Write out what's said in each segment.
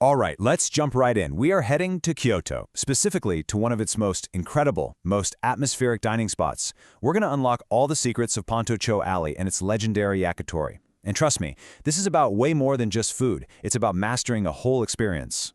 All right, let's jump right in. We are heading to Kyoto, specifically to one of its most incredible, most atmospheric dining spots. We're going to unlock all the secrets of Pontocho Alley and its legendary Yakitori. And trust me, this is about way more than just food. It's about mastering a whole experience.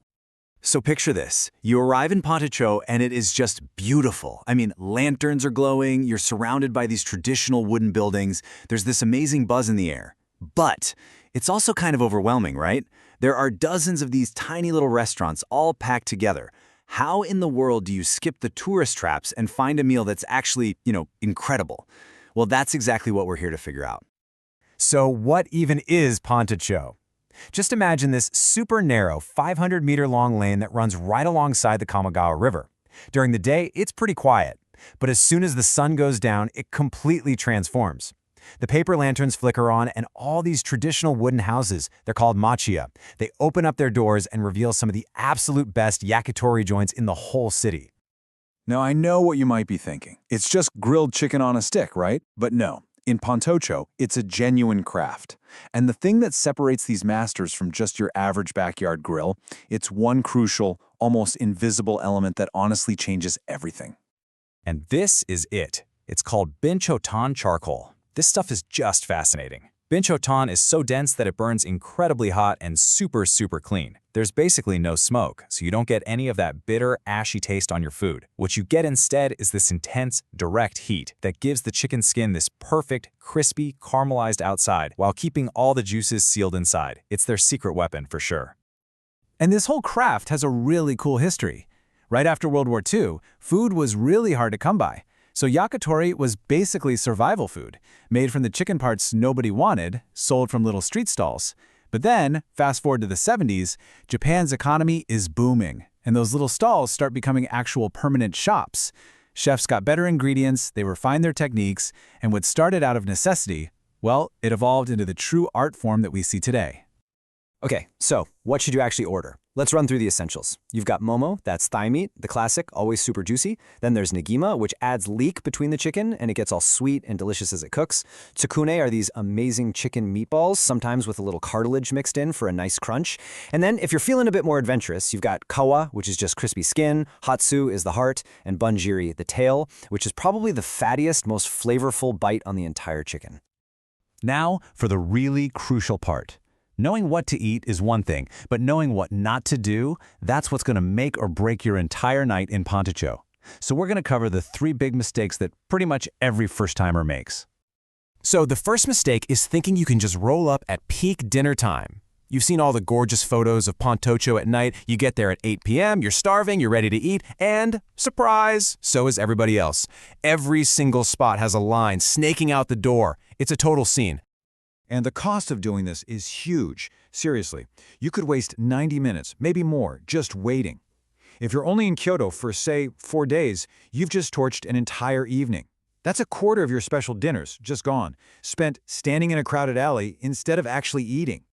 So picture this. You arrive in Pontocho and it is just beautiful. I mean, lanterns are glowing, you're surrounded by these traditional wooden buildings, there's this amazing buzz in the air. But it's also kind of overwhelming, right? There are dozens of these tiny little restaurants all packed together. How in the world do you skip the tourist traps and find a meal that's actually, incredible? Well, that's exactly what we're here to figure out. So what even is Pontocho? Just imagine this super narrow 500-meter-long lane that runs right alongside the Kamagawa River. During the day, it's pretty quiet, but as soon as the sun goes down, it completely transforms. The paper lanterns flicker on, and all these traditional wooden houses, they're called machiya. They open up their doors and reveal some of the absolute best yakitori joints in the whole city. Now, I know what you might be thinking. It's just grilled chicken on a stick, right? But no. In Pontocho, it's a genuine craft. And the thing that separates these masters from just your average backyard grill, it's one crucial, almost invisible element that honestly changes everything. And this is it. It's called binchotan charcoal. This stuff is just fascinating. Binchotan is so dense that it burns incredibly hot and super clean. There's basically no smoke, so you don't get any of that bitter, ashy taste on your food. What you get instead is this intense, direct heat that gives the chicken skin this perfect, crispy, caramelized outside while keeping all the juices sealed inside. It's their secret weapon for sure. And this whole craft has a really cool history. Right after World War II, food was really hard to come by. So yakitori was basically survival food, made from the chicken parts nobody wanted, sold from little street stalls. But then, fast forward to the 70s, Japan's economy is booming, and those little stalls start becoming actual permanent shops. Chefs got better ingredients, they refined their techniques, and what started out of necessity, well, it evolved into the true art form that we see today. Okay, so what should you actually order? Let's run through the essentials. You've got momo, that's thigh meat, the classic, always super juicy. Then there's nigima, which adds leek between the chicken, and it gets all sweet and delicious as it cooks. Tsukune are these amazing chicken meatballs, sometimes with a little cartilage mixed in for a nice crunch. And then if you're feeling a bit more adventurous, you've got kawa, which is just crispy skin, hatsu is the heart, and bunjiri, the tail, which is probably the fattiest, most flavorful bite on the entire chicken. Now for the really crucial part. Knowing what to eat is one thing, but knowing what not to do, that's what's going to make or break your entire night in Pontocho. So we're going to cover the 3 big mistakes that pretty much every first-timer makes. So the first mistake is thinking you can just roll up at peak dinner time. You've seen all the gorgeous photos of Pontocho at night. You get there at 8 p.m., you're starving, you're ready to eat, and surprise, so is everybody else. Every single spot has a line snaking out the door. It's a total scene. And the cost of doing this is huge. Seriously, you could waste 90 minutes, maybe more, just waiting. If you're only in Kyoto for, say, 4 days, you've just torched an entire evening. That's a quarter of your special dinners, just gone, spent standing in a crowded alley instead of actually eating.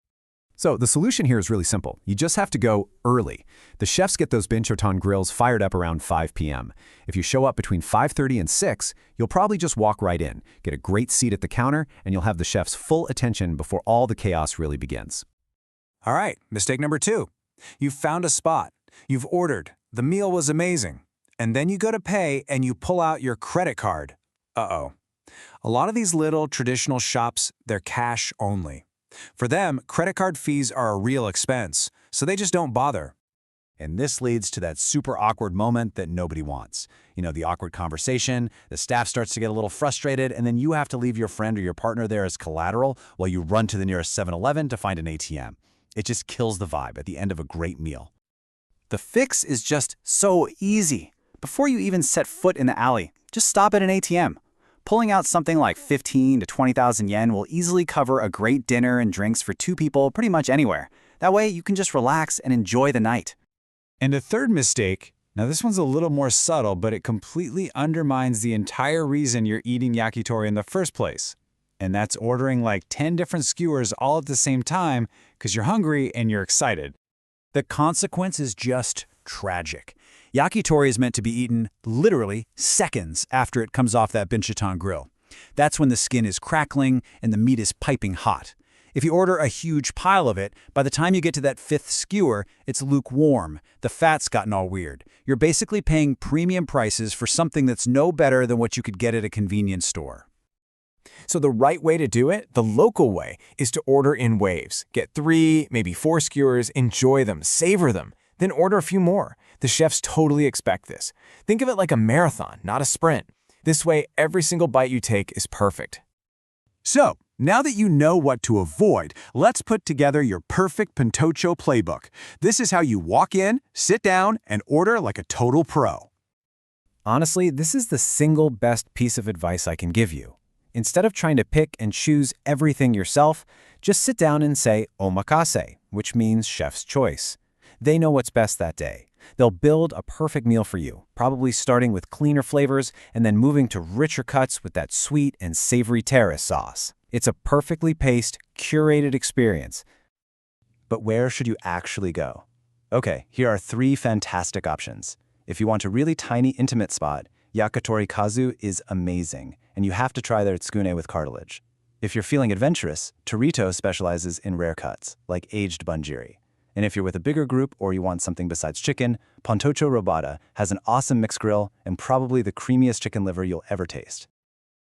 So the solution here is really simple. You just have to go early. The chefs get those binchotan grills fired up around 5 p.m. If you show up between 5:30 and 6, you'll probably just walk right in, get a great seat at the counter, and you'll have the chef's full attention before all the chaos really begins. All right, mistake number 2. You've found a spot. You've ordered. The meal was amazing. And then you go to pay and you pull out your credit card. Uh-oh. A lot of these little traditional shops, they're cash only. For them, credit card fees are a real expense, so they just don't bother. And this leads to that super awkward moment that nobody wants. The awkward conversation, the staff starts to get a little frustrated, and then you have to leave your friend or your partner there as collateral while you run to the nearest 7-Eleven to find an ATM. It just kills the vibe at the end of a great meal. The fix is just so easy. Before you even set foot in the alley, just stop at an ATM. Pulling out something like 15 to 20,000 yen will easily cover a great dinner and drinks for 2 people pretty much anywhere. That way, you can just relax and enjoy the night. And a third mistake, now this one's a little more subtle, but it completely undermines the entire reason you're eating yakitori in the first place. And that's ordering like 10 different skewers all at the same time because you're hungry and you're excited. The consequence is just tragic. Yakitori is meant to be eaten literally seconds after it comes off that binchotan grill. That's when the skin is crackling and the meat is piping hot. If you order a huge pile of it, by the time you get to that fifth skewer, it's lukewarm. The fat's gotten all weird. You're basically paying premium prices for something that's no better than what you could get at a convenience store. So the right way to do it, the local way, is to order in waves. Get 3, maybe 4 skewers, enjoy them, savor them, then order a few more. The chefs totally expect this. Think of it like a marathon, not a sprint. This way, every single bite you take is perfect. So, now that you know what to avoid, let's put together your perfect Pontocho playbook. This is how you walk in, sit down, and order like a total pro. Honestly, this is the single best piece of advice I can give you. Instead of trying to pick and choose everything yourself, just sit down and say omakase, which means chef's choice. They know what's best that day. They'll build a perfect meal for you, probably starting with cleaner flavors and then moving to richer cuts with that sweet and savory terrace sauce. It's a perfectly paced, curated experience. But where should you actually go? Okay, here are 3 fantastic options. If you want a really tiny, intimate spot, Yakitori Kazu is amazing, and you have to try their tsukune with cartilage. If you're feeling adventurous, Torito specializes in rare cuts, like aged bunjiri. And if you're with a bigger group or you want something besides chicken, Pontocho Robata has an awesome mixed grill and probably the creamiest chicken liver you'll ever taste.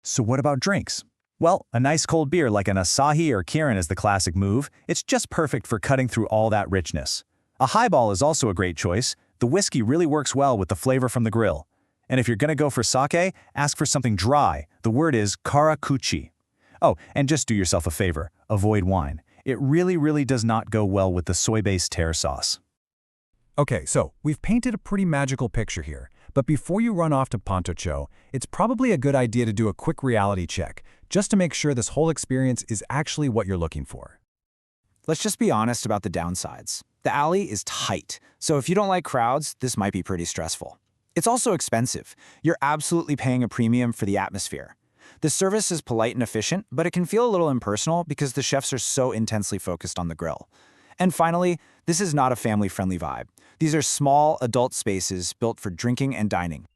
So what about drinks? Well, a nice cold beer like an Asahi or Kirin is the classic move. It's just perfect for cutting through all that richness. A highball is also a great choice. The whiskey really works well with the flavor from the grill. And if you're gonna go for sake, ask for something dry. The word is karakuchi. Oh, and just do yourself a favor, avoid wine. It really does not go well with the soy-based teriyaki sauce. Okay, so we've painted a pretty magical picture here, but before you run off to Pontocho, it's probably a good idea to do a quick reality check, just to make sure this whole experience is actually what you're looking for. Let's just be honest about the downsides. The alley is tight, so if you don't like crowds, this might be pretty stressful. It's also expensive. You're absolutely paying a premium for the atmosphere. The service is polite and efficient, but it can feel a little impersonal because the chefs are so intensely focused on the grill. And finally, this is not a family-friendly vibe. These are small, adult spaces built for drinking and dining.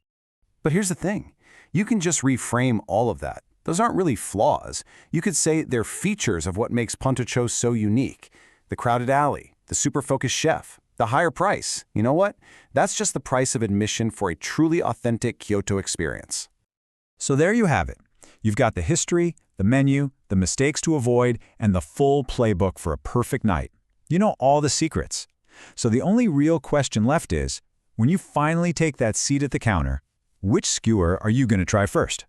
But here's the thing. You can just reframe all of that. Those aren't really flaws. You could say they're features of what makes Pontocho so unique. The crowded alley, the super-focused chef, the higher price. You know what? That's just the price of admission for a truly authentic Kyoto experience. So there you have it. You've got the history, the menu, the mistakes to avoid, and the full playbook for a perfect night. You know all the secrets. So the only real question left is, when you finally take that seat at the counter, which skewer are you going to try first?